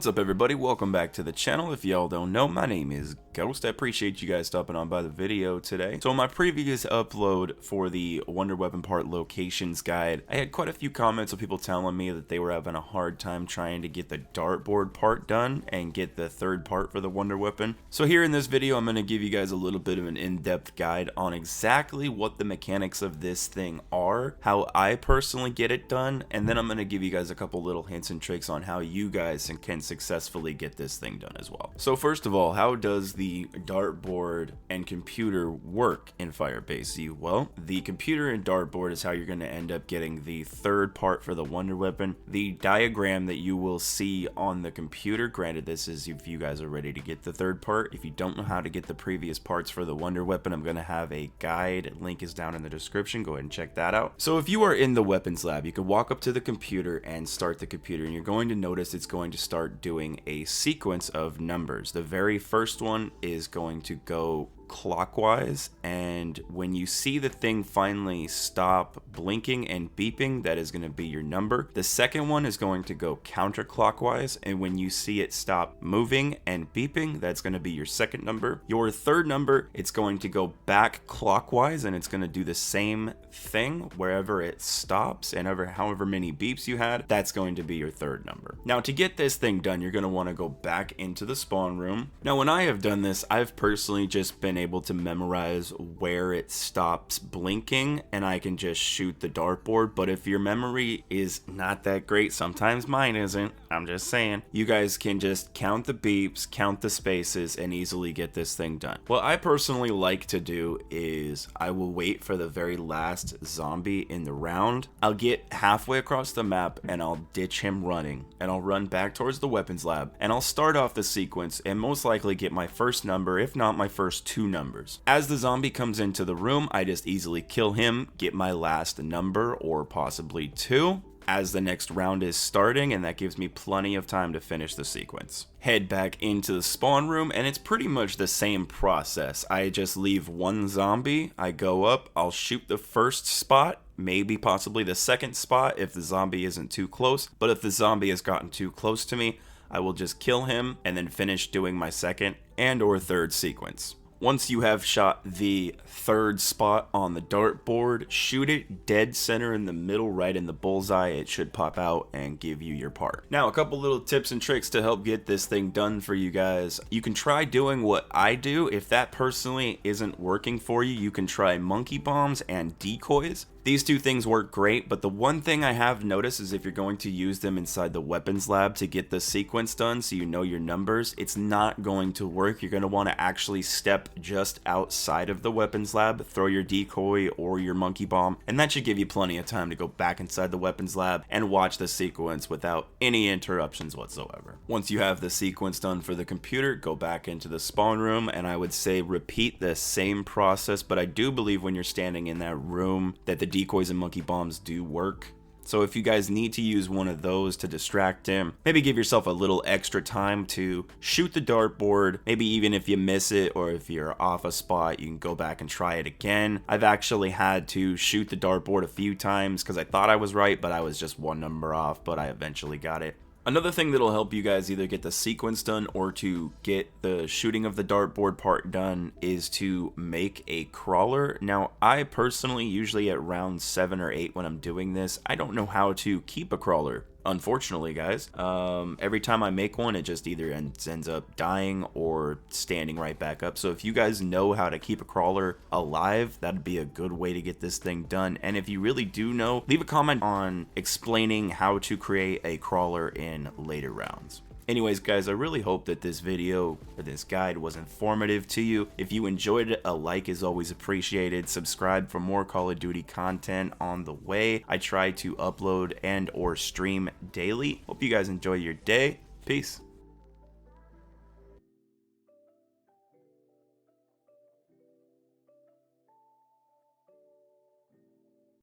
up, everybody? Welcome back to the channel. If y'all don't know, my name is Ghost. I appreciate you guys stopping on by the video today. So in my previous upload for the Wonder Weapon part locations guide, I had quite a few comments of people telling me that they were having a hard time trying to get the Dartboard part done and get the third part for the Wonder Weapon. So here in this video, I'm going to give you guys a little bit of an in-depth guide on exactly what the mechanics of this thing are, how I personally get it done, and then I'm going to give you guys a couple little hints and tricks on how you guys can successfully get this thing done as well. So first of all, how does the dartboard and computer work in FirebaseZ? Well, the computer and dartboard is how you're going to end up getting the third part for the Wonder Weapon. The diagram that you will see on the computer, granted this is if you guys are ready to get the third part. If you don't know how to get the previous parts for the Wonder Weapon, I'm going to have a guide. Link is down in the description. Go ahead and check that out. So if you are in the weapons lab, you can walk up to the computer and start the computer, and you're going to notice it's going to start doing a sequence of numbers. The very first one is going to go clockwise, and when you see the thing finally stop blinking and beeping, that is going to be your number. The second one is going to go counterclockwise, and when you see it stop moving and beeping, that's going to be your second number. Your third number, it's going to go back clockwise, and it's going to do the same thing wherever it stops, and however many beeps you had, that's going to be your third number. Now, to get this thing done, you're going to want to go back into the spawn room. Now, when I have done this, I've personally just been able to memorize where it stops blinking, and I can just shoot the dartboard. But if your memory is not that great, sometimes mine isn't, I'm just saying, you guys can just count the beeps, count the spaces, and easily get this thing done. What I personally like to do is I will wait for the very last zombie in the round. I'll get halfway across the map and I'll ditch him running, and I'll run back towards the weapons lab, and I'll start off the sequence and most likely get my first number, if not my first two numbers. As the zombie comes into the room, I just easily kill him, get my last number or possibly two as the next round is starting, and that gives me plenty of time to finish the sequence. Head back into the spawn room, and it's pretty much the same process. I just leave one zombie, I go up, I'll shoot the first spot, maybe possibly the second spot if the zombie isn't too close, but if the zombie has gotten too close to me, I will just kill him and then finish doing my second and or third sequence. Once you have shot the third spot on the dartboard, shoot it dead center in the middle, right in the bullseye. It should pop out and give you your part. Now, a couple little tips and tricks to help get this thing done for you guys. You can try doing what I do. If that personally isn't working for you, you can try monkey bombs and decoys. These two things work great, but the one thing I have noticed is if you're going to use them inside the weapons lab to get the sequence done so you know your numbers, it's not going to work. You're going to want to actually step just outside of the weapons lab, throw your decoy or your monkey bomb, and that should give you plenty of time to go back inside the weapons lab and watch the sequence without any interruptions whatsoever. Once you have the sequence done for the computer, go back into the spawn room, and I would say repeat the same process, but I do believe when you're standing in that room that the decoys and monkey bombs do work. So if you guys need to use one of those to distract him, maybe give yourself a little extra time to shoot the dartboard. Maybe even if you miss it or if you're off a spot, you can go back and try it again. I've actually had to shoot the dartboard a few times because I thought I was right, but I was just one number off, but I eventually got it. Another thing that'll help you guys either get the sequence done or to get the shooting of the dartboard part done is to make a crawler. Now, I personally, usually at round 7 or 8 when I'm doing this, I don't know how to keep a crawler. Unfortunately, guys, every time I make one, it just either ends up dying or standing right back up. So if you guys know how to keep a crawler alive, that'd be a good way to get this thing done. And if you really do know, leave a comment on explaining how to create a crawler in later rounds. Anyways, guys, I really hope that this video or this guide was informative to you. If you enjoyed it, a like is always appreciated. Subscribe for more Call of Duty content on the way. I try to upload and or stream daily. Hope you guys enjoy your day. Peace.